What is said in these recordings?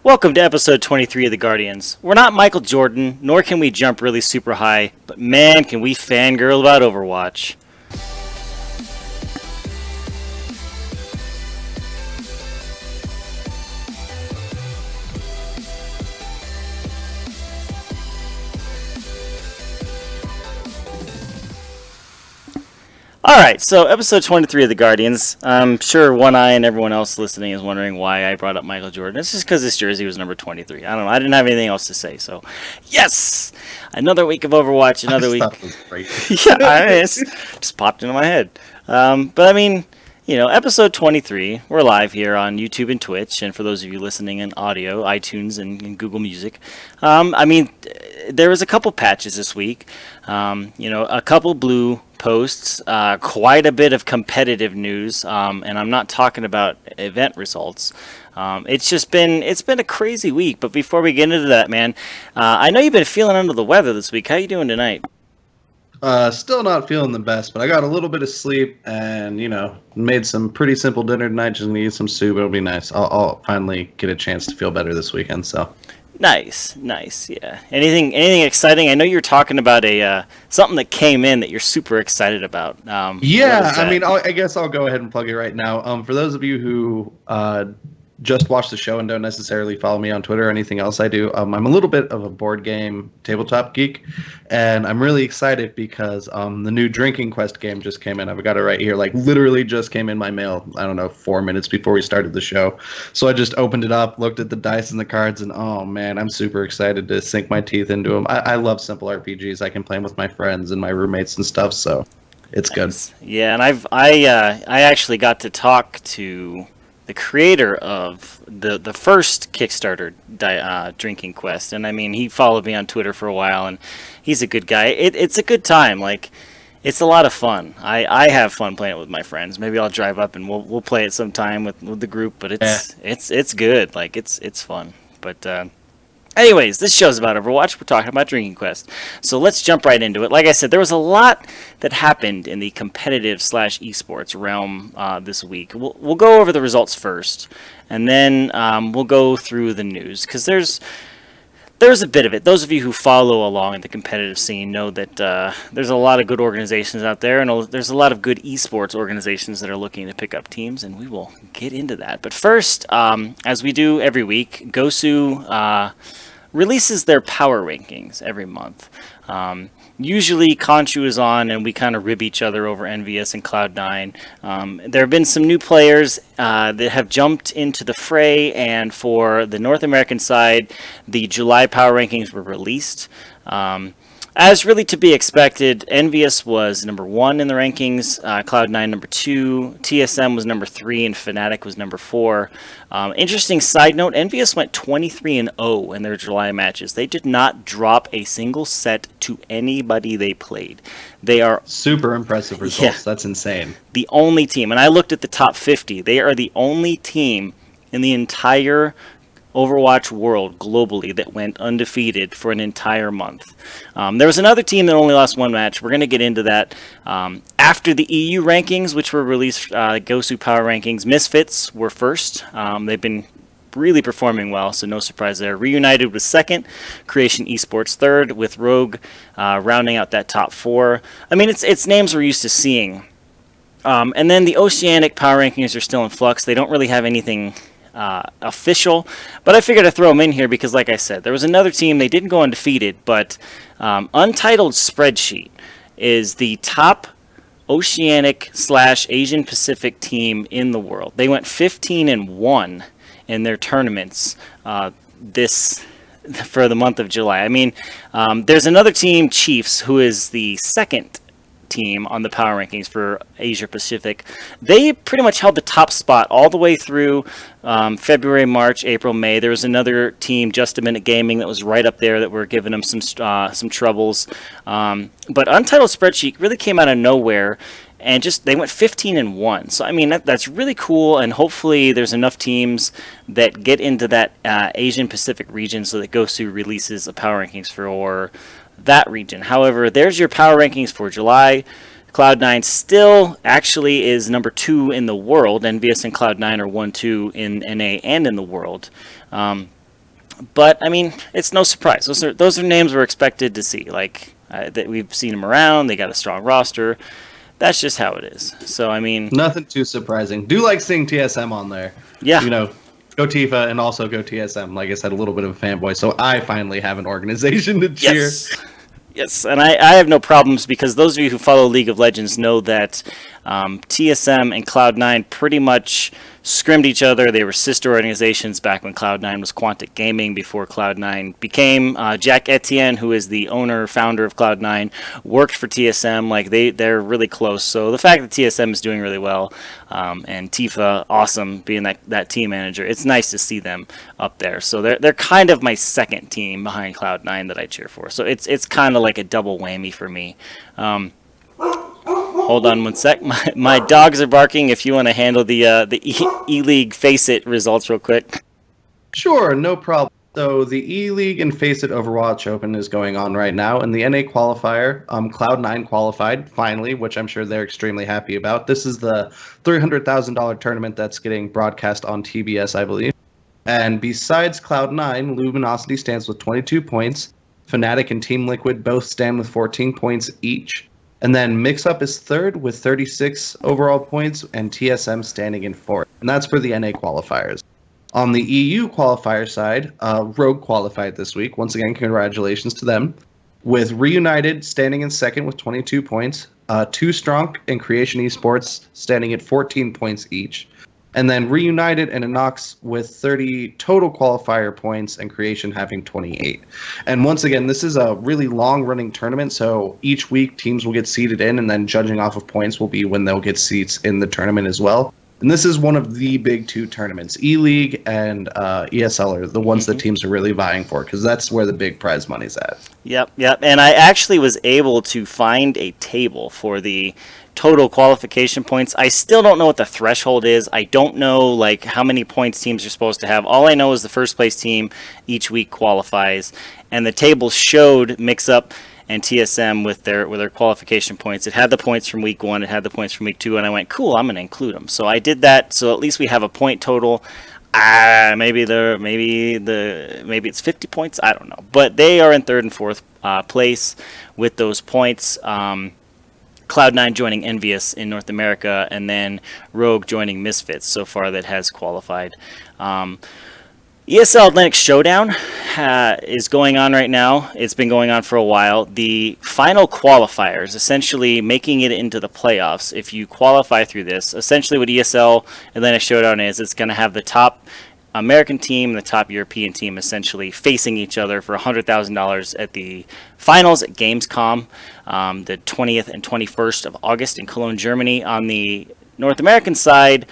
Welcome to episode 23 of The Guardians. We're not Michael Jordan, nor can we jump really super high, but man, can we fangirl about Overwatch. Alright, so episode 23 of The Guardians. I'm sure One Eye and everyone else listening is wondering why I brought up Michael Jordan. It's just because his jersey was number 23. I don't know. I didn't have anything else to say, so yes! Another week of Overwatch, another week. Stuff was great. It's just popped into my head. But I mean, episode 23, we're live here on YouTube and Twitch, and for those of you listening in audio, iTunes and Google Music. There was a couple patches this week. A couple blue posts, quite a bit of competitive news, and I'm not talking about event results. It's been a crazy week. But before we get into that, man, I know you've been feeling under the weather this week. How you doing tonight? Still not feeling the best, but I got a little bit of sleep and, made some pretty simple dinner tonight. Just gonna eat some soup. It'll be nice. I'll finally get a chance to feel better this weekend, so. Nice, yeah. Anything exciting? I know you're talking about something that came in that you're super excited about. I guess I'll go ahead and plug it right now. For those of you who just watch the show and don't necessarily follow me on Twitter or anything else I do, I'm a little bit of a board game tabletop geek, and I'm really excited because the new Drinking Quest game just came in. I've got it right here, like literally just came in my mail, 4 minutes before we started the show. So I just opened it up, looked at the dice and the cards, and oh man, I'm super excited to sink my teeth into them. I love simple RPGs. I can play them with my friends and my roommates and stuff, so it's good. Yeah, and I actually got to talk to the creator of the first Kickstarter Drinking Quest, and I mean, he followed me on Twitter for a while, and he's a good guy. It's a good time. Like, it's a lot of fun. I have fun playing it with my friends. Maybe I'll drive up and we'll play it sometime with the group. But it's good. Like, it's fun. But anyways, this show's about Overwatch. We're talking about Drinking Quest. So let's jump right into it. Like I said, there was a lot that happened in the competitive / esports realm this week. We'll go over the results first, and then we'll go through the news, because there's a bit of it. Those of you who follow along in the competitive scene know that there's a lot of good organizations out there, and there's a lot of good esports organizations that are looking to pick up teams, and we will get into that. But first, as we do every week, Gosu releases their power rankings every month. Usually Conchu is on, and we kind of rib each other over Envious and Cloud9. There have been some new players that have jumped into the fray, and for the North American side, the July power rankings were released. As really to be expected, Envious was number 1 in the rankings, Cloud9 number 2, TSM was number 3, and Fnatic was number 4. Interesting side note, Envious went 23-0 in their July matches. They did not drop a single set to anybody they played. They are super impressive results. Yeah, that's insane. The only team, and I looked at the top 50, they are the only team in the entire Overwatch world globally that went undefeated for an entire month. There was another team that only lost one match. We're going to get into that after the EU rankings, which were released, Gosu Power Rankings. Misfits were first. They've been really performing well, so no surprise there. Reunited was second, Creation Esports third, with Rogue rounding out that top 4. I mean, it's names we're used to seeing. And then the Oceanic Power Rankings are still in flux. They don't really have anything official, but I figured I'd throw them in here because, like I said, there was another team. They didn't go undefeated, but Untitled Spreadsheet is the top Oceanic / Asian Pacific team in the world. They went 15-1 in their tournaments for the month of July. I mean, there's another team, Chiefs, who is the second team on the power rankings for Asia Pacific. They pretty much held the top spot all the way through February, March, April, May. There was another team, Just a Minute Gaming, that was right up there that were giving them some troubles. But Untitled Spreadsheet really came out of nowhere, and they went 15-1. So I mean, that's really cool, and hopefully there's enough teams that get into that Asian Pacific region so that Gosu releases the power rankings for that region. However, there's your power rankings for July. Cloud9 still actually is number 2 in the world. Envious and Cloud9 are 1-2 in NA and in the world. But I mean, it's no surprise. Those are names we're expected to see. Like that we've seen them around. They got a strong roster. That's just how it is. So I mean, Nothing too surprising. Do like seeing TSM on there. yeah, You know, go Tifa and also go TSM. Like I said, a little bit of a fanboy. So I finally have an organization to cheer. yes, yes, and I have no problems because those of you who follow League of Legends know that TSM and Cloud9 pretty much scrimmed each other. They were sister organizations back when Cloud9 was Quantic Gaming, before Cloud9 became Jack Etienne, who is the owner, founder of Cloud9, worked for TSM. Like they're really close. So the fact that TSM is doing really well, and Tifa, awesome, being that team manager, it's nice to see them up there. So they're kind of my second team behind Cloud9 that I cheer for. So it's kind of like a double whammy for me. Hold on one sec. My dogs are barking. If you want to handle the E-League Face It results real quick. Sure, no problem. So the E-League and Face It Overwatch Open is going on right now, and the NA qualifier, Cloud9 qualified finally, which I'm sure they're extremely happy about. This is the $300,000 tournament that's getting broadcast on TBS, I believe. And besides Cloud9, Luminosity stands with 22 points. Fnatic and Team Liquid both stand with 14 points each. And then Mix Up is third with 36 overall points, and TSM standing in fourth. And that's for the NA qualifiers. On the EU qualifier side, Rogue qualified this week. Once again, congratulations to them. With Reunited standing in second with 22 points, Too Strong and Creation Esports standing at 14 points each. And then Reunited and Inox with 30 total qualifier points, and Creation having 28. And once again, this is a really long-running tournament, so each week teams will get seeded in, and then judging off of points will be when they'll get seats in the tournament as well. And this is one of the big two tournaments. E-League and ESL are the ones that teams are really vying for, because that's where the big prize money's at. Yep. And I actually was able to find a table for the total qualification points. I still don't know what the threshold is. I don't know like how many points teams are supposed to have. All I know is the first place team each week qualifies, and the table showed Mix Up and TSM with their qualification points. It had the points from week 1, it had the points from week 2, and I went, cool, I'm going to include them. So I did that, so at least we have a point total. Maybe it's 50 points, I don't know. But they are in third and fourth place with those points. Cloud9 joining Envious in North America, and then Rogue joining Misfits so far that has qualified. ESL Atlantic Showdown is going on right now. It's been going on for a while. The final qualifiers, essentially making it into the playoffs, if you qualify through this, essentially what ESL Atlantic Showdown is, it's going to have the top American team and the top European team essentially facing each other for $100,000 at the finals at Gamescom, the 20th and 21st of August in Cologne, Germany. On the North American side,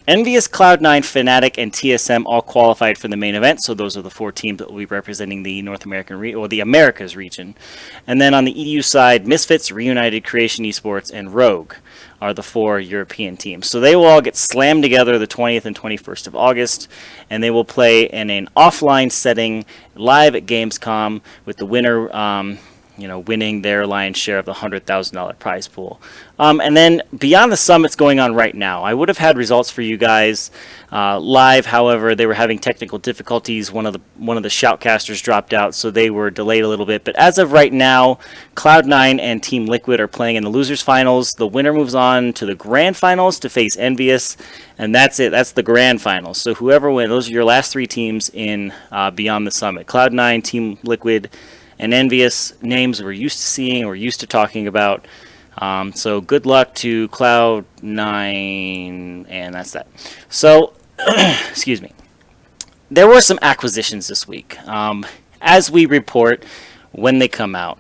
Envious, Cloud9, Fnatic, and TSM all qualified for the main event, so those are the 4 teams that will be representing the North American or the Americas region. And then on the EU side, Misfits, Reunited, Creation Esports, and Rogue are the 4 European teams. So they will all get slammed together the 20th and 21st of August, and they will play in an offline setting live at Gamescom with the winner winning their lion's share of the $100,000 prize pool. And then Beyond the Summit's going on right now. I would have had results for you guys live. However, they were having technical difficulties. One of the shoutcasters dropped out, so they were delayed a little bit. But as of right now, Cloud9 and Team Liquid are playing in the losers finals. The winner moves on to the grand finals to face Envious, and that's it. That's the grand finals. So whoever wins, those are your last 3 teams in Beyond the Summit. Cloud9, Team Liquid, and Envious, names we're used to seeing or used to talking about. So good luck to Cloud9, and that's that. So, excuse me. There were some acquisitions this week. As we report when they come out.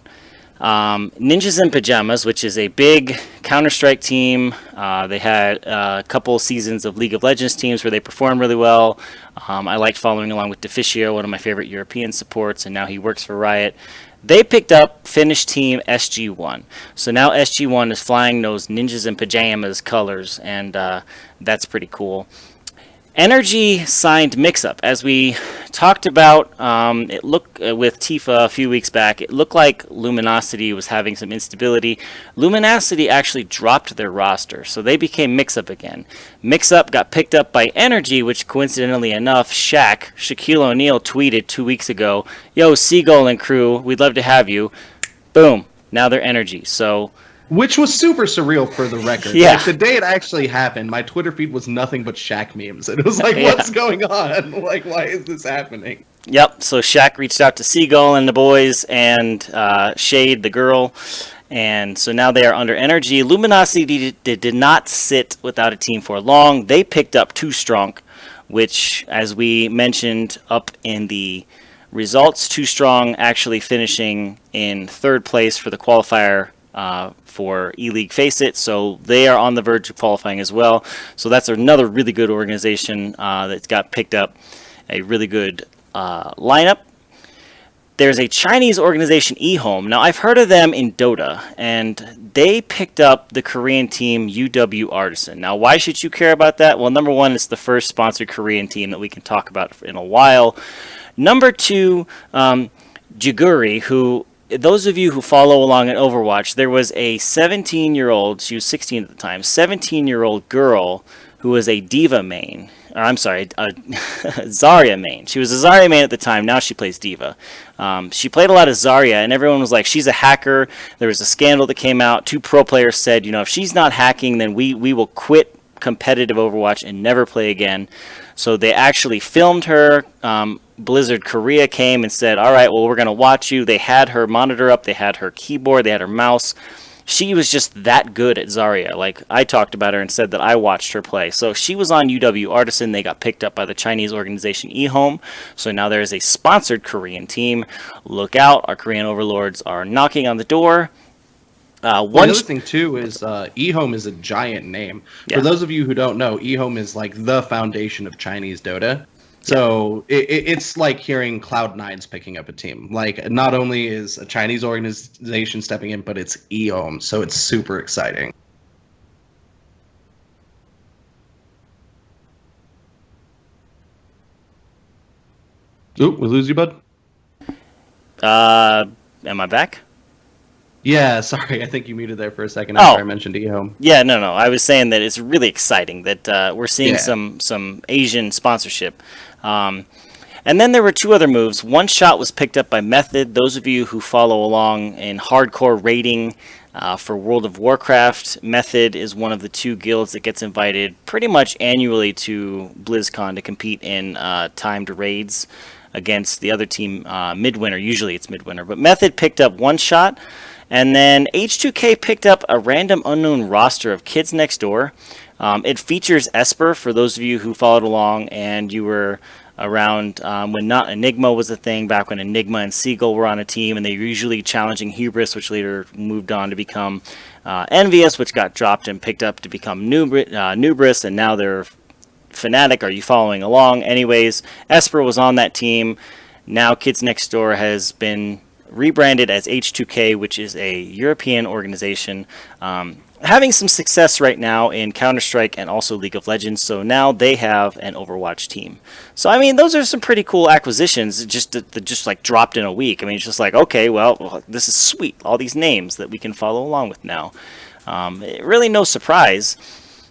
Ninjas in Pajamas, which is a big Counter-Strike team. They had a couple seasons of League of Legends teams where they performed really well. I liked following along with Deficio, one of my favorite European supports, and now he works for Riot. They picked up Finnish team SG1. So now SG1 is flying those Ninjas in Pajamas colors, and that's pretty cool. Energy signed Mix-Up. As we talked about, it looked with Tifa a few weeks back, it looked like Luminosity was having some instability. Luminosity actually dropped their roster, so they became Mix-Up again. Mix-Up got picked up by Energy, which coincidentally enough, Shaquille O'Neal tweeted 2 weeks ago, "Yo, Seagull and crew, we'd love to have you." Boom, now they're Energy. So which was super surreal for the record. Yeah. Like, the day it actually happened, my Twitter feed was nothing but Shaq memes. It was like, what's going on? Like, why is this happening? Yep, so Shaq reached out to Seagull and the boys and Shade, the girl. And so now they are under Energy. Luminosity did not sit without a team for long. They picked up Too Strong, which, as we mentioned up in the results, Too Strong actually finishing in third place for the qualifier for E-League Face It, so they are on the verge of qualifying as well. So that's another really good organization that's got picked up, a really good lineup. There's a Chinese organization, eHome. Now, I've heard of them in Dota, and they picked up the Korean team UW Artisan. Now, why should you care about that? Well, number one, it's the first sponsored Korean team that we can talk about in a while. Number two, Jiguri, who, those of you who follow along in Overwatch, there was a 17-year-old, she was 16 at the time, 17-year-old girl who was a Diva main. Or, I'm sorry, a Zarya main. She was a Zarya main at the time. Now she plays Diva. She played a lot of Zarya, and everyone was like, she's a hacker. There was a scandal that came out. 2 pro players said, if she's not hacking, then we will quit competitive Overwatch and never play again. So they actually filmed her. Blizzard Korea came and said, all right, well, we're going to watch you. They had her monitor up. They had her keyboard. They had her mouse. She was just that good at Zarya. Like, I talked about her and said that I watched her play. So she was on UW Artisan. They got picked up by the Chinese organization eHome. So now there is a sponsored Korean team. Look out. Our Korean overlords are knocking on the door. The other thing, too, is eHome is a giant name. Yeah. For those of you who don't know, eHome is like the foundation of Chinese Dota. So it's like hearing Cloud9's picking up a team. Like, not only is a Chinese organization stepping in, but it's eHome. So it's super exciting. Oop, we lose you, bud? Am I back? Yeah, sorry. I think you muted there for a second after I mentioned eHome. Yeah, no. I was saying that it's really exciting that we're seeing some Asian sponsorship. And then there were 2 other moves. One Shot was picked up by Method. Those of you who follow along in hardcore raiding for World of Warcraft, Method is one of the 2 guilds that gets invited pretty much annually to BlizzCon to compete in timed raids against the other team midwinter. Usually it's midwinter. But Method picked up One Shot. And then H2K picked up a random unknown roster of Kids Next Door. It features Esper, for those of you who followed along and you were around when not Enigma was a thing, back when Enigma and Seagull were on a team, and they were usually challenging Hubris, which later moved on to become Envious, which got dropped and picked up to become Nubris, and now they're Fnatic. Are you following along? Anyways, Esper was on that team. Now Kids Next Door has been rebranded as H2K, which is a European organization, having some success right now in Counter-Strike and also League of Legends. So now they have an Overwatch team. So I mean, those are some pretty cool acquisitions. Just like dropped in a week. I mean, it's just like, okay, well, this is sweet. All these names that we can follow along with now. Really, no surprise.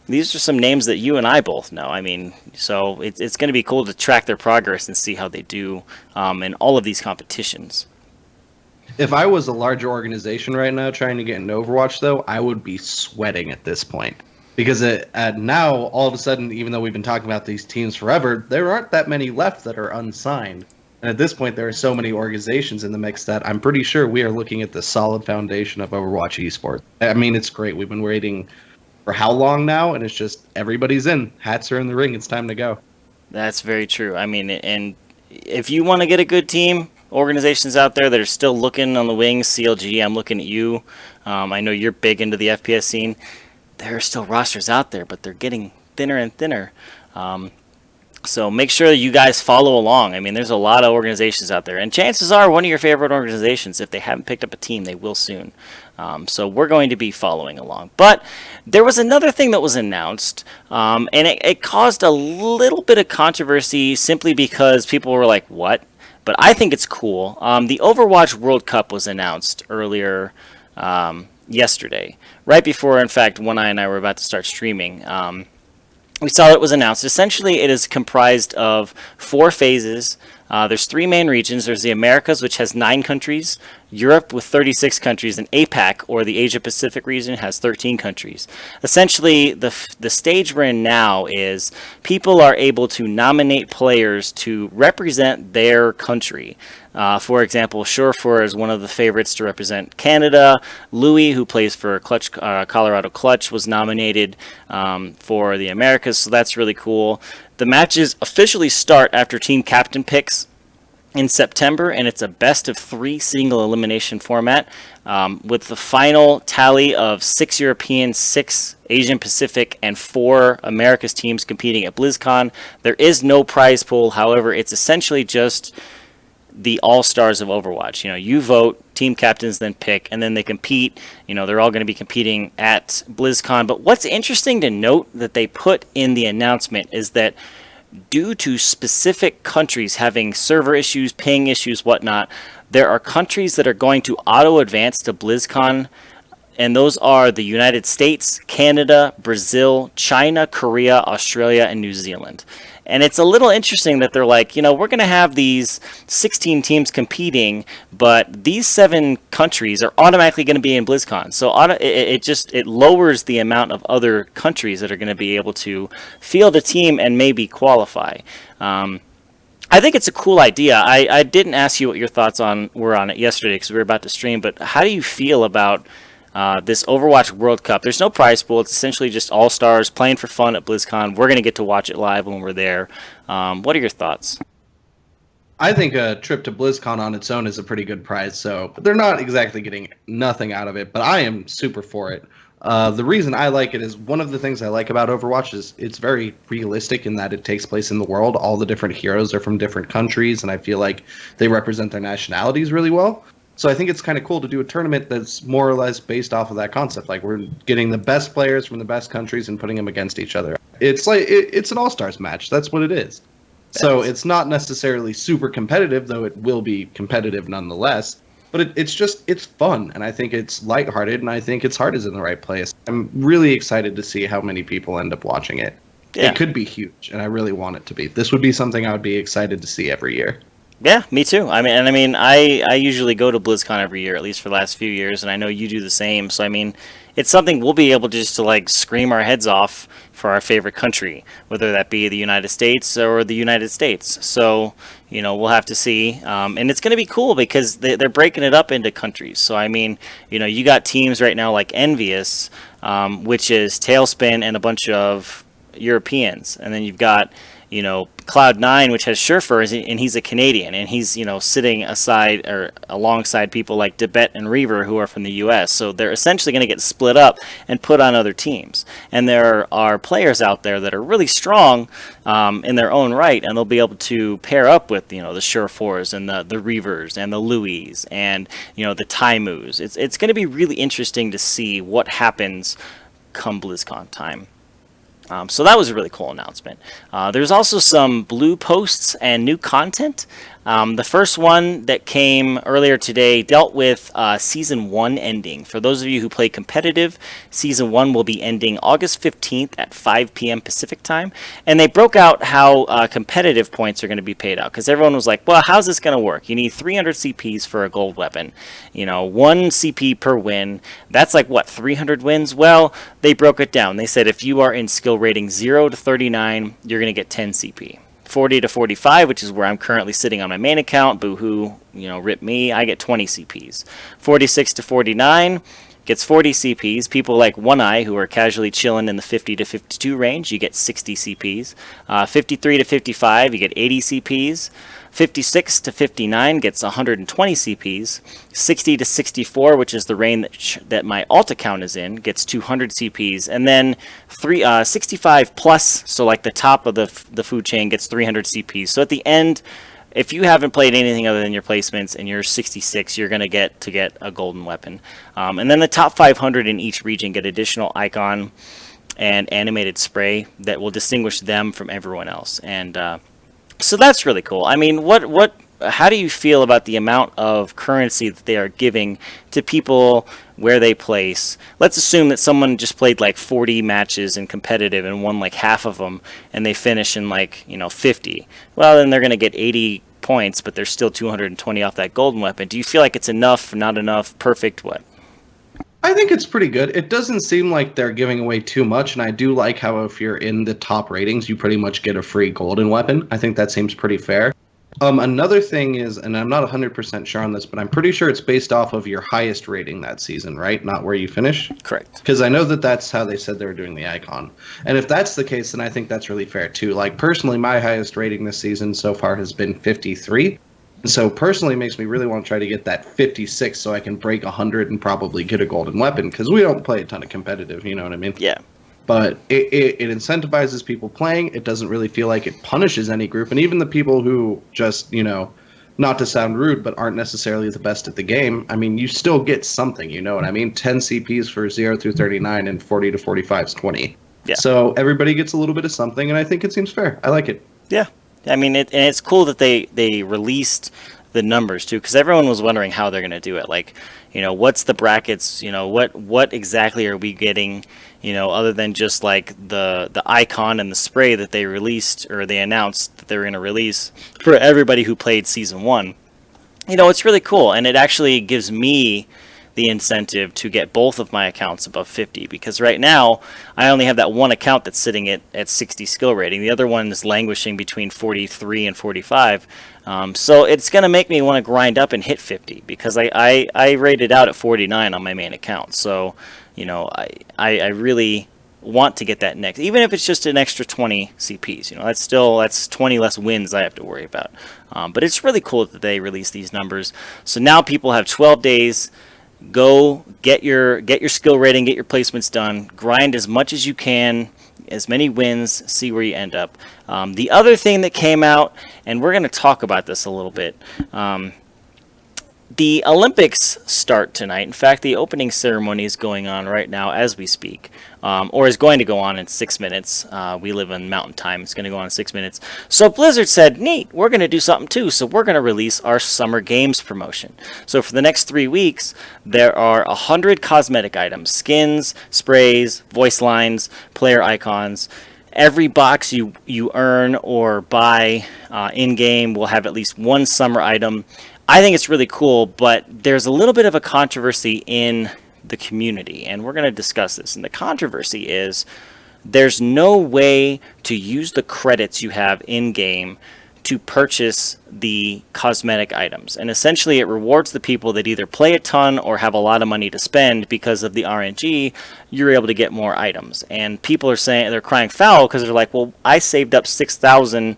These are some names that you and I both know. I mean, so it's going to be cool to track their progress and see how they do in all of these competitions. If I was a larger organization right now trying to get into Overwatch, though, I would be sweating at this point. Because now, all of a sudden, even though we've been talking about these teams forever, there aren't that many left that are unsigned. And at this point, there are so many organizations in the mix that I'm pretty sure we are looking at the solid foundation of Overwatch esports. I mean, it's great. We've been waiting for how long now? And it's just everybody's in. Hats are in the ring. It's time to go. That's very true. I mean, and if you want to get a good team, organizations out there that are still looking on the wings, CLG, I'm looking at you. I know you're big into the FPS scene. There are still rosters out there, but they're getting thinner and thinner. So make sure that you guys follow along. I mean, there's a lot of organizations out there, and chances are one of your favorite organizations, if they haven't picked up a team, they will soon. So we're going to be following along. But there was another thing that was announced, and it caused a little bit of controversy simply because people were like, "What?" But I think it's cool. The Overwatch World Cup was announced earlier yesterday, right before, in fact, One Eye and I were about to start streaming. We saw it was announced. Essentially, it is comprised of 4 phases. There's 3 main regions. There's the Americas, which has 9 countries, Europe with 36 countries, and APAC, or the Asia Pacific region, has 13 countries. Essentially, the stage we're in now is people are able to nominate players to represent their country. For example, Surefour is one of the favorites to represent Canada. Louis, who plays for Clutch, Colorado Clutch, was nominated for the Americas, so that's really cool. The matches officially start after team captain picks in September, and it's a best of 3 single elimination format with the final tally of 6 European, 6 Asian Pacific, and 4 Americas teams competing at BlizzCon. There is no prize pool. However, it's essentially just the all-stars of Overwatch. You vote, team captains then pick, and then they compete. They're all going to be competing at BlizzCon. But what's interesting to note that they put in the announcement is that due to specific countries having server issues, ping issues, whatnot, there are countries that are going to auto-advance to BlizzCon, and those are the United States, Canada, Brazil, China, Korea, Australia, and New Zealand. And it's a little interesting that they're like, we're going to have these 16 teams competing, but these 7 countries are automatically going to be in BlizzCon. So it lowers the amount of other countries that are going to be able to field a team and maybe qualify. I think it's a cool idea. I didn't ask you what your thoughts were on it yesterday because we were about to stream, but how do you feel about this Overwatch World Cup? There's no prize pool. It's essentially just all-stars playing for fun at BlizzCon. We're going to get to watch it live when we're there. What are your thoughts? I think a trip to BlizzCon on its own is a pretty good prize, so they're not exactly getting nothing out of it, but I am super for it. The reason I like it is one of the things I like about Overwatch is it's very realistic in that it takes place in the world. All the different heroes are from different countries, and I feel like they represent their nationalities really well. So I think it's kind of cool to do a tournament that's more or less based off of that concept. Like we're getting the best players from the best countries and putting them against each other. It's like it's an all-stars match. That's what it is. So it's not necessarily super competitive, though it will be competitive nonetheless. But it's fun, and I think it's lighthearted, and I think its heart is in the right place. I'm really excited to see how many people end up watching it. Yeah. It could be huge, and I really want it to be. This would be something I would be excited to see every year. Yeah, me too. I usually go to BlizzCon every year, at least for the last few years, and I know you do the same. So, it's something we'll be able to just to scream our heads off for our favorite country, whether that be the United States or the United States. So, we'll have to see. And it's going to be cool because they're breaking it up into countries. So, you got teams right now like Envious, which is Tailspin and a bunch of Europeans. And then you've got Cloud9, which has Surefour, and he's a Canadian, and he's sitting aside or alongside people like Debet and Reaver, who are from the U.S. So they're essentially going to get split up and put on other teams. And there are players out there that are really strong in their own right, and they'll be able to pair up with the Surefours and the Reavers and the Louis and the Taimus. It's going to be really interesting to see what happens come BlizzCon time. So that was a really cool announcement. There's also some blue posts and new content. The first one that came earlier today dealt with Season 1 ending. For those of you who play competitive, Season 1 will be ending August 15th at 5 p.m. Pacific time. And they broke out how competitive points are going to be paid out. Because everyone was like, well, how's this going to work? You need 300 CPs for a gold weapon. 1 CP per win. That's 300 wins? Well, they broke it down. They said if you are in skill rating 0 to 39, you're going to get 10 CP. 40 to 45, which is where I'm currently sitting on my main account, boo-hoo, rip me, I get 20 CPs. 46 to 49, gets 40 CPs. People like One Eye, who are casually chilling in the 50 to 52 range, you get 60 CPs. 53 to 55, you get 80 CPs. 56 to 59 gets 120 CPs. 60 to 64, which is the range that my alt account is in, gets 200 CPs. And then 65 plus, so like the top of the food chain, gets 300 CPs. So at the end, if you haven't played anything other than your placements and you're 66, you're going to get a golden weapon. And then the top 500 in each region get additional icon and animated spray that will distinguish them from everyone else. And so that's really cool. I mean, how do you feel about the amount of currency that they are giving to people where they place? Let's assume that someone just played like 40 matches in competitive and won like half of them, and they finish in like 50. Well, then they're going to get 80 points, but they're still 220 off that golden weapon. Do you feel like it's enough, not enough, perfect, what? I think it's pretty good. It doesn't seem like they're giving away too much, and I do like how if you're in the top ratings, you pretty much get a free golden weapon. I think that seems pretty fair. Another thing is, and I'm not 100% sure on this, but I'm pretty sure it's based off of your highest rating that season, right? Not where you finish? Correct. Because I know that that's how they said they were doing the icon. And if that's the case, then I think that's really fair too. Like, personally, my highest rating this season so far has been 53. So personally, it makes me really want to try to get that 56 so I can break 100 and probably get a golden weapon, because we don't play a ton of competitive, you know what I mean? Yeah. But it incentivizes people playing. It doesn't really feel like it punishes any group. And even the people who just, not to sound rude, but aren't necessarily the best at the game, I mean, you still get something, you know what I mean? 10 CPs for 0 through 39 and 40 to 45 is 20. Yeah. So everybody gets a little bit of something, and I think it seems fair. I like it. Yeah. I mean, and it's cool that they released the numbers too, because everyone was wondering how they're going to do it. Like, what's the brackets? What exactly are we getting? Other than just like the icon and the spray that they released, or they announced that they were going to release for everybody who played season 1. It's really cool, and it actually gives me the incentive to get both of my accounts above 50, because right now I only have that one account that's sitting at 60 skill rating. The other one is languishing between 43 and 45. So it's going to make me want to grind up and hit 50, because I rated out at 49 on my main account. So, I really want to get that next, even if it's just an extra 20 CPs. That's 20 less wins I have to worry about. But it's really cool that they release these numbers. So now people have 12 days. Go get your skill rating, get your placements done, grind as much as you can, as many wins, see where you end up. The other thing that came out, and we're going to talk about this a little bit, the Olympics start tonight. In fact, the opening ceremony is going on right now as we speak, or is going to go on in 6 minutes. We live in Mountain Time. It's going to go on in 6 minutes. So Blizzard said, neat, we're going to do something too. So we're going to release our Summer Games promotion. So for the next 3 weeks, there are 100 cosmetic items, skins, sprays, voice lines, player icons. Every box you earn or buy in-game will have at least one summer item. I think it's really cool, but there's a little bit of a controversy in the community, and we're going to discuss this. And the controversy is there's no way to use the credits you have in-game to purchase the cosmetic items. And essentially it rewards the people that either play a ton or have a lot of money to spend. Because of the RNG, you're able to get more items. And people are saying, they're crying foul, because they're like, well, I saved up 6,000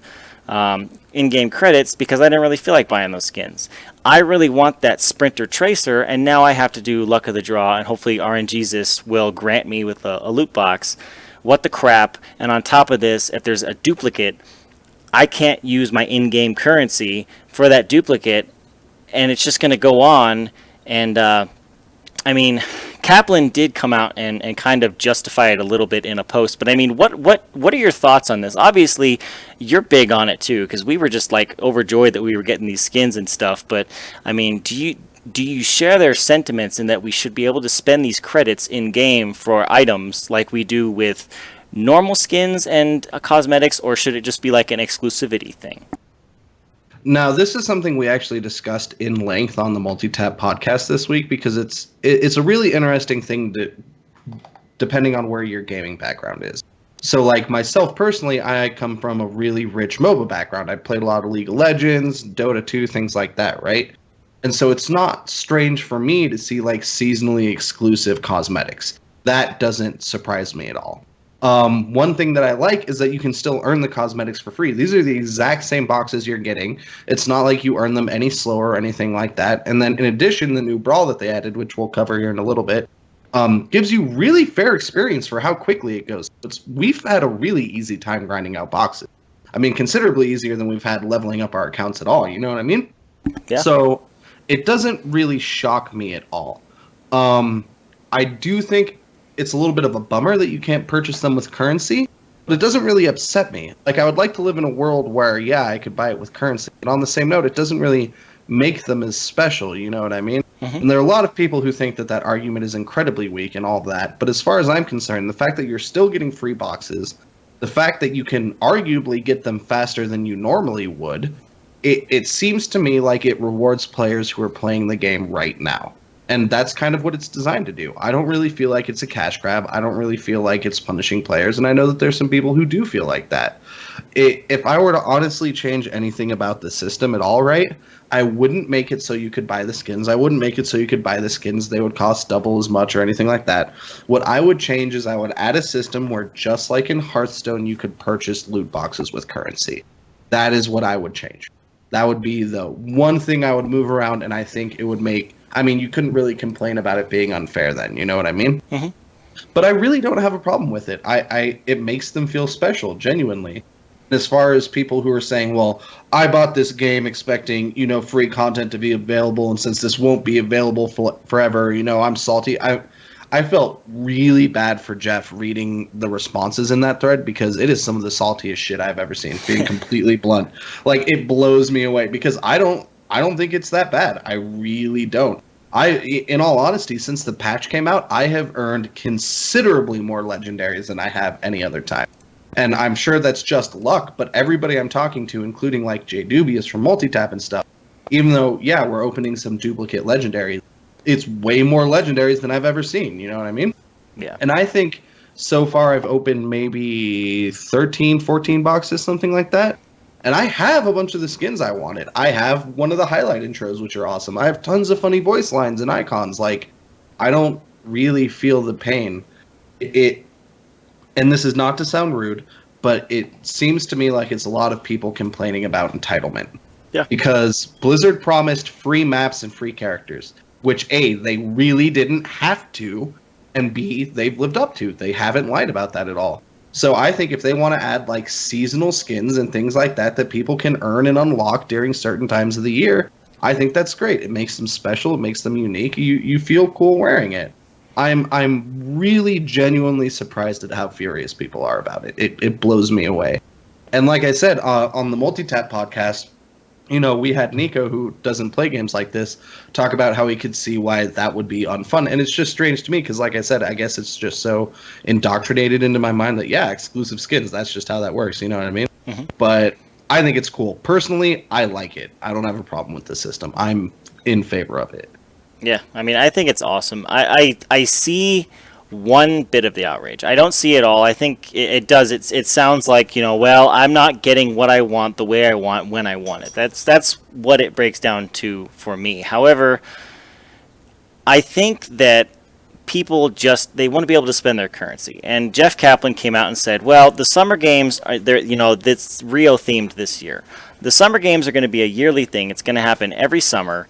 in-game credits because I didn't really feel like buying those skins. I really want that Sprinter Tracer, and now I have to do luck of the draw, and hopefully RNGesus will grant me with a loot box. What the crap? And on top of this, if there's a duplicate, I can't use my in-game currency for that duplicate, and it's just going to go on. And I mean, Kaplan did come out and kind of justify it a little bit in a post, but I mean, what are your thoughts on this? Obviously, you're big on it too, because we were just like overjoyed that we were getting these skins and stuff. But I mean, do you share their sentiments in that we should be able to spend these credits in game for items like we do with normal skins and cosmetics, or should it just be like an exclusivity thing? Now, this is something we actually discussed in length on the Multi-Tap podcast this week, because it's a really interesting thing depending on where your gaming background is. So, like myself personally, I come from a really rich MOBA background. I played a lot of League of Legends, Dota 2, things like that, right? And so it's not strange for me to see like seasonally exclusive cosmetics. That doesn't surprise me at all. One thing that I like is that you can still earn the cosmetics for free. These are the exact same boxes you're getting. It's not like you earn them any slower or anything like that. And then in addition, the new brawl that they added, which we'll cover here in a little bit, gives you really fair experience for how quickly it goes. We've had a really easy time grinding out boxes. I mean, considerably easier than we've had leveling up our accounts at all. You know what I mean? Yeah. So it doesn't really shock me at all. I do think it's a little bit of a bummer that you can't purchase them with currency, but it doesn't really upset me. Like, I would like to live in a world where, yeah, I could buy it with currency. And on the same note, it doesn't really make them as special, you know what I mean? Mm-hmm. And there are a lot of people who think that that argument is incredibly weak and all that. But as far as I'm concerned, the fact that you're still getting free boxes, the fact that you can arguably get them faster than you normally would, it seems to me like it rewards players who are playing the game right now. And that's kind of what it's designed to do. I don't really feel like it's a cash grab. I don't really feel like it's punishing players. And I know that there's some people who do feel like that. If I were to honestly change anything about the system at all, right, I wouldn't make it so you could buy the skins. I wouldn't make it so you could buy the skins. They would cost double as much or anything like that. What I would change is I would add a system where, just like in Hearthstone, you could purchase loot boxes with currency. That is what I would change. That would be the one thing I would move around, and I think it would make... I mean, you couldn't really complain about it being unfair then, you know what I mean? Mm-hmm. But I really don't have a problem with it. It makes them feel special, genuinely. As far as people who are saying, well, I bought this game expecting, free content to be available, and since this won't be available forever, I'm salty. I felt really bad for Jeff reading the responses in that thread, because it is some of the saltiest shit I've ever seen, being completely blunt. Like, it blows me away, because I don't think it's that bad. I really don't. In all honesty, since the patch came out, I have earned considerably more legendaries than I have any other time. And I'm sure that's just luck, but everybody I'm talking to, including like Jay Dubious from Multitap and stuff, even though, yeah, we're opening some duplicate legendaries, it's way more legendaries than I've ever seen, you know what I mean? Yeah. And I think so far I've opened maybe 13, 14 boxes, something like that. And I have a bunch of the skins I wanted. I have one of the highlight intros, which are awesome. I have tons of funny voice lines and icons. Like, I don't really feel the pain. And this is not to sound rude, but it seems to me like it's a lot of people complaining about entitlement. Yeah. Because Blizzard promised free maps and free characters, which A, they really didn't have to, and B, they've lived up to. They haven't lied about that at all. So I think if they want to add like seasonal skins and things like that people can earn and unlock during certain times of the year, I think that's great. It makes them special. It makes them unique. You feel cool wearing it. I'm really genuinely surprised at how furious people are about it. It blows me away. And like I said, on the Multitap podcast, we had Nico, who doesn't play games like this, talk about how he could see why that would be unfun. And it's just strange to me because, like I said, I guess it's just so indoctrinated into my mind that, yeah, exclusive skins, that's just how that works. You know what I mean? Mm-hmm. But I think it's cool. Personally, I like it. I don't have a problem with the system. I'm in favor of it. Yeah, I mean, I think it's awesome. I see one bit of the outrage. I don't see it all. I think it does. It sounds like, well, I'm not getting what I want the way I want when I want it. That's what it breaks down to for me. However, I think that people they want to be able to spend their currency. And Jeff Kaplan came out and said, well, the summer games are there, that's Rio themed this year. The summer games are going to be a yearly thing. It's going to happen every summer.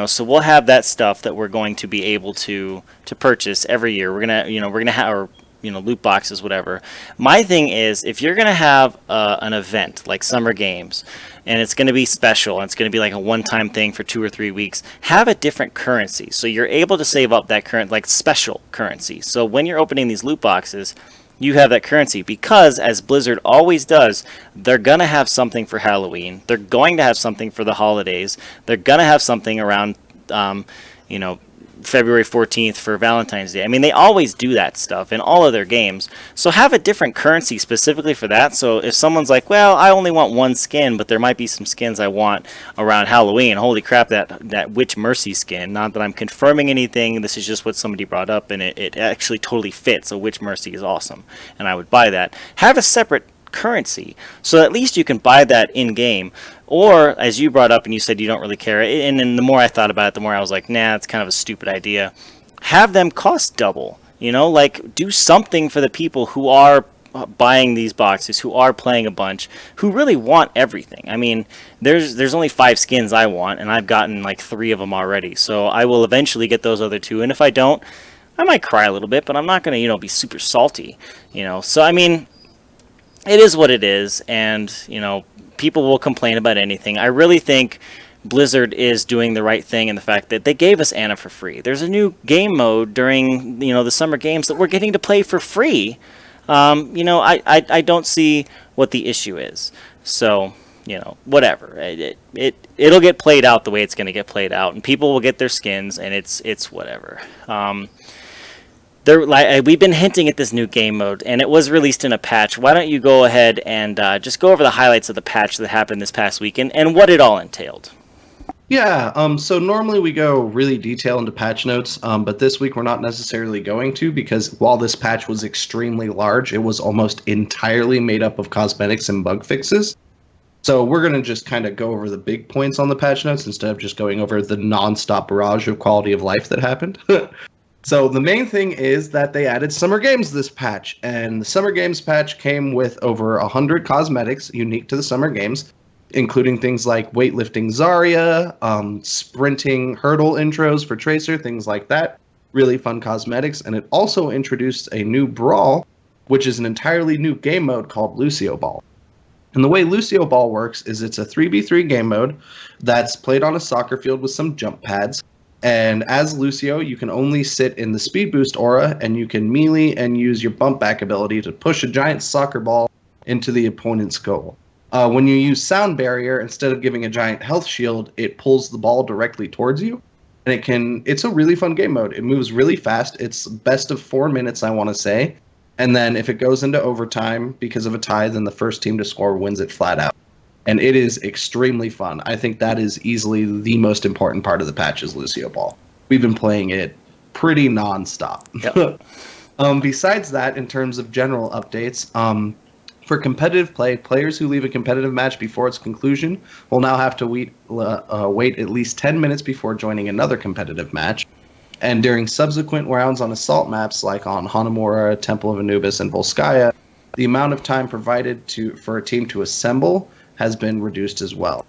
So we'll have that stuff that we're going to be able to purchase every year. We're gonna have loot boxes, whatever. My thing is, if you're gonna have an event like Summer Games, and it's gonna be special, and it's gonna be like a one-time thing for 2 or 3 weeks, have a different currency so you're able to save up that current like special currency. So when you're opening these loot boxes, you have that currency, because as Blizzard always does, they're going to have something for Halloween. They're going to have something for the holidays. They're going to have something around, February 14th for Valentine's Day. I mean, they always do that stuff in all of their games. So have a different currency specifically for that. So if someone's like, well, I only want one skin, but there might be some skins I want around Halloween. Holy crap, that Witch Mercy skin. Not that I'm confirming anything. This is just what somebody brought up, and it actually totally fits. So Witch Mercy is awesome, and I would buy that. Have a separate currency. So at least you can buy that in game. Or, as you brought up and you said you don't really care, and then the more I thought about it, the more I was like, nah, it's kind of a stupid idea. Have them cost double. Like do something for the people who are buying these boxes, who are playing a bunch, who really want everything. I mean, there's only 5 skins I want, and I've gotten like 3 of them already. So I will eventually get those other 2, and if I don't, I might cry a little bit, but I'm not going to, be super salty. So I mean, it is what it is, and people will complain about anything. I really think Blizzard is doing the right thing in the fact that they gave us Anna for free. There's a new game mode during the summer games that we're getting to play for free. I don't see what the issue is. So whatever. It'll get played out the way it's going to get played out, and people will get their skins, and it's whatever. We've been hinting at this new game mode, and it was released in a patch. Why don't you go ahead and just go over the highlights of the patch that happened this past weekend and what it all entailed? Yeah, so normally we go really detailed into patch notes, but this week we're not necessarily going to, because while this patch was extremely large, it was almost entirely made up of cosmetics and bug fixes. So we're going to just kind of go over the big points on the patch notes instead of just going over the non-stop barrage of quality of life that happened. So the main thing is that they added Summer Games this patch, and the Summer Games patch came with over 100 cosmetics unique to the Summer Games, including things like weightlifting Zarya, sprinting hurdle intros for Tracer, things like that. Really fun cosmetics, and it also introduced a new brawl, which is an entirely new game mode called Lucio Ball. And the way Lucio Ball works is it's a 3v3 game mode that's played on a soccer field with some jump pads. And as Lucio, you can only sit in the speed boost aura, and you can melee and use your bump back ability to push a giant soccer ball into the opponent's goal. When you use Sound Barrier, instead of giving a giant health shield, it pulls the ball directly towards you. And it's a really fun game mode. It moves really fast. It's best of 4 minutes, I want to say. And then if it goes into overtime because of a tie, then the first team to score wins it flat out. And it is extremely fun. I think that is easily the most important part of the patch is Lucio Ball. We've been playing it pretty nonstop. Yep. Besides that, in terms of general updates, for competitive play, players who leave a competitive match before its conclusion will now have to wait at least 10 minutes before joining another competitive match. And during subsequent rounds on assault maps like on Hanamura, Temple of Anubis, and Volskaya, the amount of time provided for a team to assemble has been reduced as well.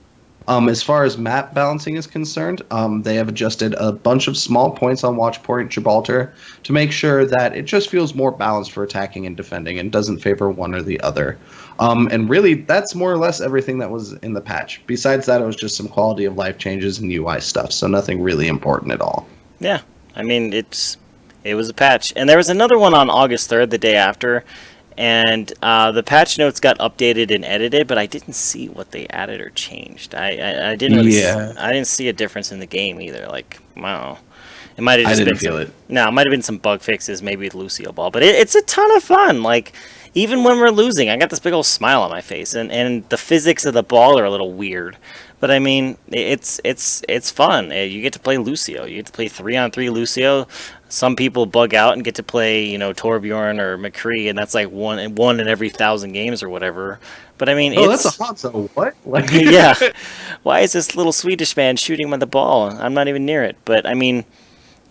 As far as map balancing is concerned, they have adjusted a bunch of small points on Watchpoint Gibraltar to make sure that it just feels more balanced for attacking and defending and doesn't favor one or the other. And really, that's more or less everything that was in the patch. Besides that, it was just some quality of life changes and UI stuff, so nothing really important at all. Yeah, I mean, it was a patch. And there was another one on August 3rd, the day after, and the patch notes got updated and edited, but I didn't see what they added or changed. I didn't really I didn't see a difference in the game either. Like, wow. It might have just been feel it. No, it might have been some bug fixes, maybe with Lucio Ball, but it's a ton of fun. Like, even when we're losing, I got this big old smile on my face, and the physics of the ball are a little weird. But I mean, it's fun. You get to play Lucio. You get to play 3-on-3 Lucio. Some people bug out and get to play, Torbjorn or McCree, and that's like one in every 1,000 games or whatever. But I mean, that's a Hanzo. What? Like, yeah. Why is this little Swedish man shooting him with the ball? I'm not even near it. But I mean,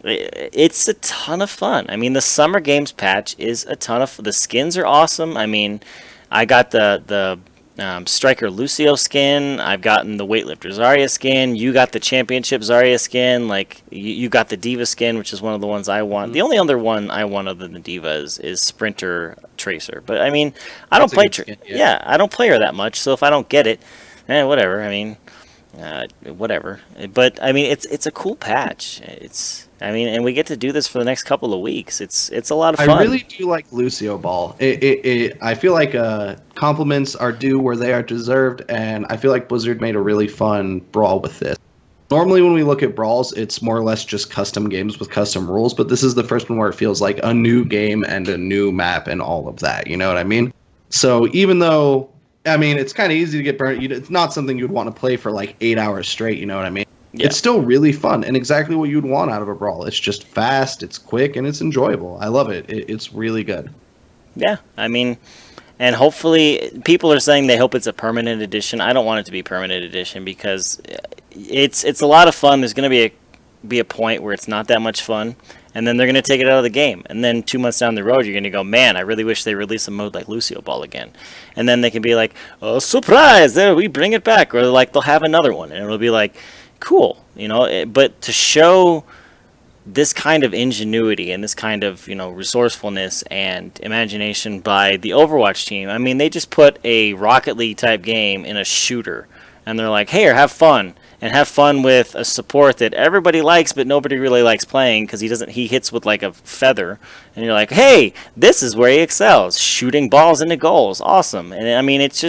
it's a ton of fun. I mean, the Summer Games patch is a ton of. The skins are awesome. I mean, I got the Striker Lucio skin. I've gotten the Weightlifter Zarya skin. You got the Championship Zarya skin. Like, you got the Diva skin, which is one of the ones I want. The only other one I want other than Diva is Sprinter Tracer. But I mean, I don't play I don't play her that much. So if I don't get it, whatever. I mean, whatever. But I mean, it's a cool patch. And we get to do this for the next couple of weeks. It's a lot of fun. I really do like Lucio Ball. I feel like compliments are due where they are deserved, and I feel like Blizzard made a really fun brawl with this. Normally when we look at brawls, it's more or less just custom games with custom rules, but this is the first one where it feels like a new game and a new map and all of that. You know what I mean? So even though, I mean, it's kind of easy to get burnt, it's not something you'd want to play for like 8 hours straight, you know what I mean? Yeah. It's still really fun and exactly what you'd want out of a brawl. It's just fast, it's quick, and it's enjoyable. I love it. It's really good. Yeah, I mean, And hopefully, people are saying they hope it's a permanent edition. I don't want it to be permanent edition because it's a lot of fun. There's going to be a point where it's not that much fun, and then they're going to take it out of the game. And then 2 months down the road, you're going to go, man, I really wish they released a mode like Lucio Ball again. And then they can be like, oh, surprise, there, we bring it back. Or like they'll have another one, and it'll be like, cool, But to show this kind of ingenuity and this kind of resourcefulness and imagination by the Overwatch team. I mean, they just put a Rocket League type game in a shooter, and they're like, "Hey, have fun and have fun with a support that everybody likes, but nobody really likes playing because he hits with like a feather." And you're like, "Hey, this is where he excels, shooting balls into goals, awesome!" And I mean, it's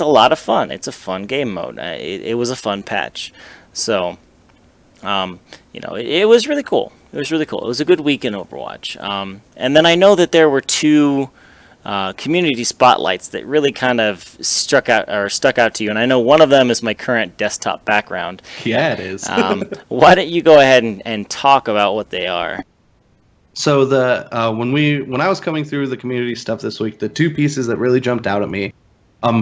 a lot of fun. It's a fun game mode. It was a fun patch, so. It was really cool. It was really cool. It was a good week in Overwatch. And then I know that there were two community spotlights that really kind of stuck out to you. And I know one of them is my current desktop background. Yeah, it is. Why don't you go ahead and talk about what they are? So when I was coming through the community stuff this week, the two pieces that really jumped out at me.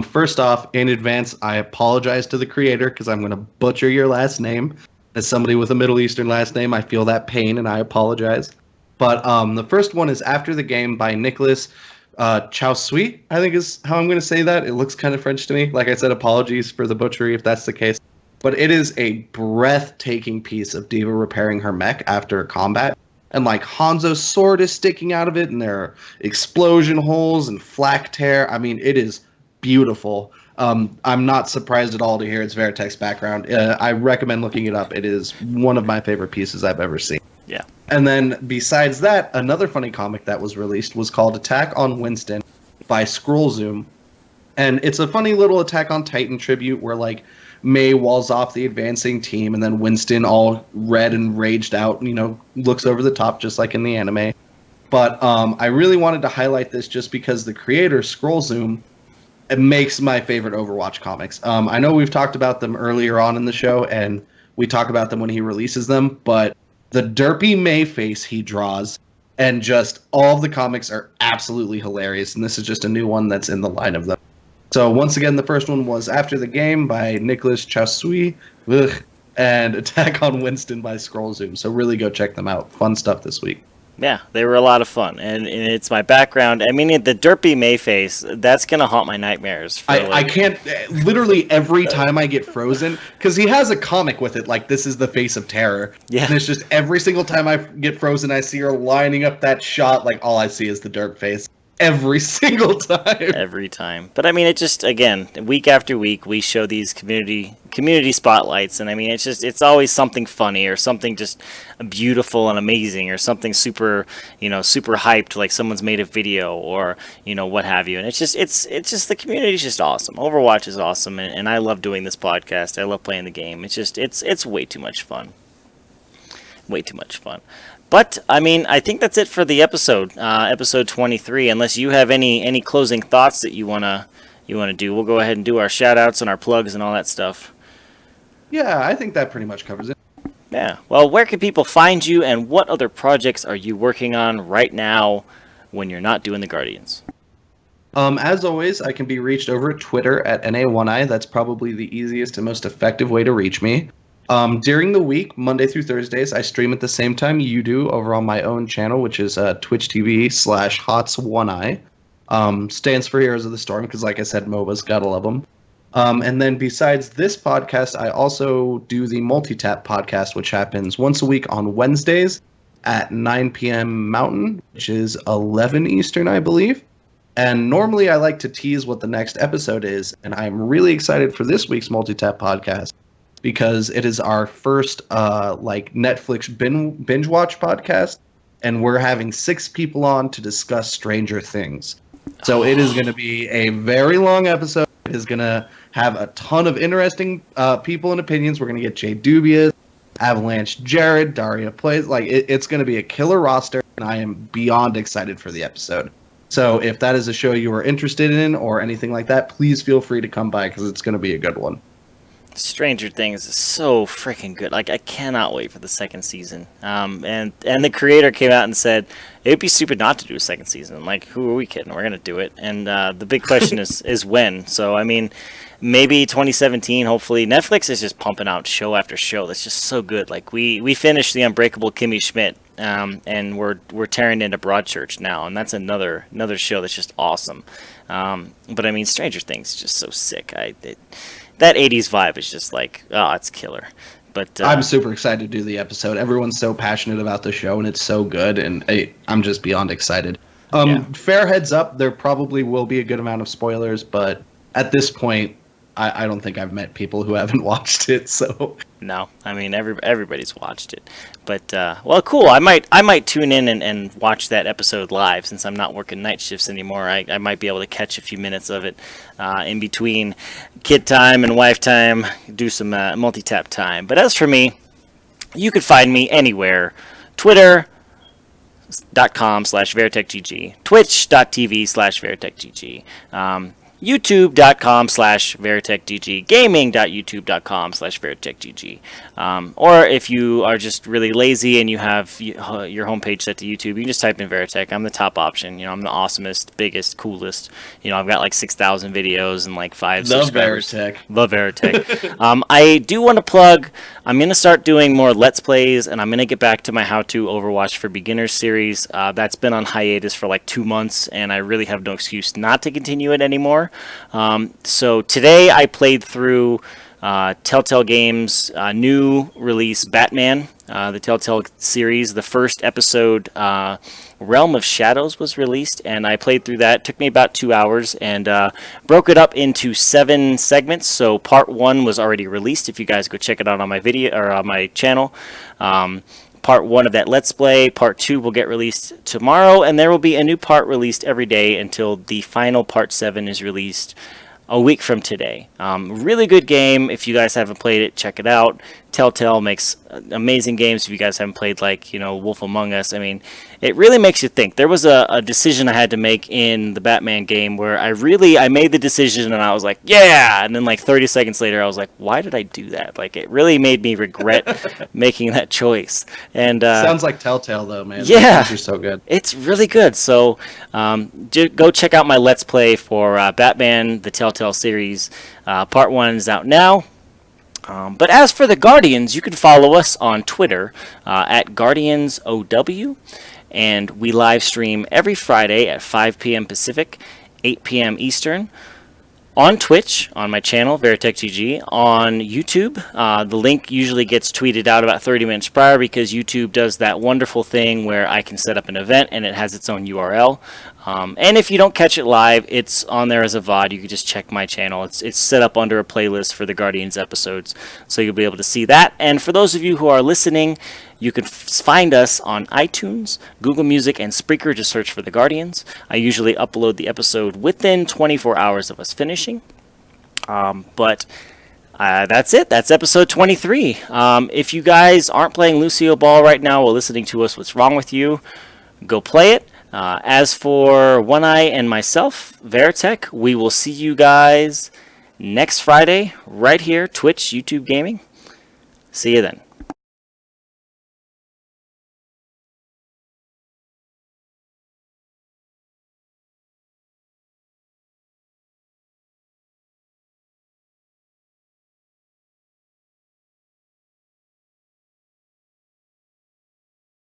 First off, in advance, I apologize to the creator because I'm going to butcher your last name. As somebody with a Middle Eastern last name, I feel that pain and I apologize. But the first one is After the Game by Nicholas Chausui, I think is how I'm going to say that. It looks kind of French to me. Like I said, apologies for the butchery if that's the case. But it is a breathtaking piece of D.Va repairing her mech after combat. And like Hanzo's sword is sticking out of it, and there are explosion holes and flak tear. I mean, it is beautiful. I'm not surprised at all to hear its Veritex background. I recommend looking it up. It is one of my favorite pieces I've ever seen. Yeah. And then besides that, another funny comic that was released was called Attack on Winston by Scroll Zoom. And it's a funny little Attack on Titan tribute where like Mei walls off the advancing team and then Winston, all red and raged out, looks over the top just like in the anime. But I really wanted to highlight this just because the creator, Scroll Zoom, it makes my favorite Overwatch comics. I know we've talked about them earlier on in the show, and we talk about them when he releases them, but the derpy May face he draws, and just all of the comics are absolutely hilarious, and this is just a new one that's in the line of them. So once again, the first one was After the Game by Nicholas Chausui, and Attack on Winston by Scroll Zoom. So really go check them out. Fun stuff this week. Yeah, they were a lot of fun, and it's my background. I mean, the derpy Mayface, that's going to haunt my nightmares. I can't, literally every time I get frozen, because he has a comic with it, like, this is the face of terror. Yeah. And it's just every single time I get frozen, I see her lining up that shot, like, all I see is the derp face. Every single time. Every time. But I mean, it just, again, week after week, we show these community spotlights, and I mean, it's always something funny or something just beautiful and amazing or something super, super hyped, like someone's made a video or, what have you. And it's just the community's just awesome. Overwatch is awesome, and I love doing this podcast. I love playing the game. It's way too much fun. Way too much fun. But, I mean, I think that's it for the episode, episode 23. Unless you have any closing thoughts that you wanna do, we'll go ahead and do our shout-outs and our plugs and all that stuff. Yeah, I think that pretty much covers it. Yeah. Well, where can people find you, and what other projects are you working on right now when you're not doing the Guardians? As always, I can be reached over at Twitter at NA1I. That's probably the easiest and most effective way to reach me. During the week, Monday through Thursdays, I stream at the same time you do over on my own channel, which is Twitch TV/HOTS1I. Stands for Heroes of the Storm, because like I said, MOBAs, gotta love them. And then besides this podcast, I also do the Multitap podcast, which happens once a week on Wednesdays at 9 p.m. Mountain, which is 11 Eastern, I believe. And normally I like to tease what the next episode is, and I'm really excited for this week's Multitap podcast, because it is our first Netflix binge watch podcast, and we're having 6 people on to discuss Stranger Things. So it is going to be a very long episode. It is going to have a ton of interesting people and opinions. We're going to get Jay Dubious, Avalanche Jared, Daria Plays. It's going to be a killer roster, and I am beyond excited for the episode. So if that is a show you are interested in or anything like that, please feel free to come by, because it's going to be a good one. Stranger Things is so freaking good. Like, I cannot wait for the second season. And the creator came out and said it'd be stupid not to do a second season. Like, who are we kidding? We're gonna do it. And the big question is when. So I mean, maybe 2017. Hopefully, Netflix is just pumping out show after show. That's just so good. Like we finished The Unbreakable Kimmy Schmidt, and we're tearing into Broadchurch now, and that's another show that's just awesome. But I mean, Stranger Things is just so sick. That 80s vibe is just like, oh, it's killer. But I'm super excited to do the episode. Everyone's so passionate about the show, and it's so good, and I'm just beyond excited. Fair heads up, there probably will be a good amount of spoilers, but at this point, I don't think I've met people who haven't watched it. So no, I mean everybody's watched it. But well, cool. I might tune in and watch that episode live since I'm not working night shifts anymore. I might be able to catch a few minutes of it in between kid time and wife time. Do some multi-tap time. But as for me, you could find me anywhere. Twitter.com/VeritechGG, Twitch.tv/VeritechGG, YouTube.com/VeritechGG, Gaming.youtube.com/VeritechGG. Or if you are just really lazy and you have your homepage set to YouTube, you can just type in Veritech. I'm the top option. I'm the awesomest, biggest, coolest. I've got like 6,000 videos and like 5 subscribers. Love Veritech. I do want to plug, I'm going to start doing more Let's Plays, and I'm going to get back to my How to Overwatch for Beginners series. That's been on hiatus for like 2 months, and I really have no excuse not to continue it anymore. So today I played through Telltale Games' new release, Batman, the Telltale series. The first episode, Realm of Shadows, was released, and I played through that. It took me about 2 hours, and broke it up into 7 segments. So part 1 was already released. If you guys go check it out on my video or on my channel. Part 1 of that Let's Play. Part 2 will get released tomorrow, and there will be a new part released every day until the final Part 7 is released a week from today. Really good game. If you guys haven't played it, check it out. Telltale makes amazing games. If you guys haven't played, like, Wolf Among Us, I mean, it really makes you think. There was a decision I had to make in the Batman game where I made the decision and I was like, yeah! And then like 30 seconds later, I was like, why did I do that? Like, it really made me regret making that choice. And sounds like Telltale, though, man. Yeah. Those are so good. It's really good. So go check out my Let's Play for Batman, the Telltale series. Part 1 is out now. But as for the Guardians, you can follow us on Twitter at GuardiansOW, and we live stream every Friday at 5 p.m. Pacific, 8 p.m. Eastern, on Twitch, on my channel, VeritechGG, on YouTube. The link usually gets tweeted out about 30 minutes prior because YouTube does that wonderful thing where I can set up an event and it has its own URL. And if you don't catch it live, it's on there as a VOD. You can just check my channel. It's set up under a playlist for the Guardians episodes, so you'll be able to see that. And for those of you who are listening, you can find us on iTunes, Google Music, and Spreaker. Just search for the Guardians. I usually upload the episode within 24 hours of us finishing. But that's it. That's episode 23. If you guys aren't playing Lucio Ball right now while listening to us, what's wrong with you? Go play it. As for One Eye and myself, Veritech, we will see you guys next Friday right here, Twitch, YouTube Gaming. See you then.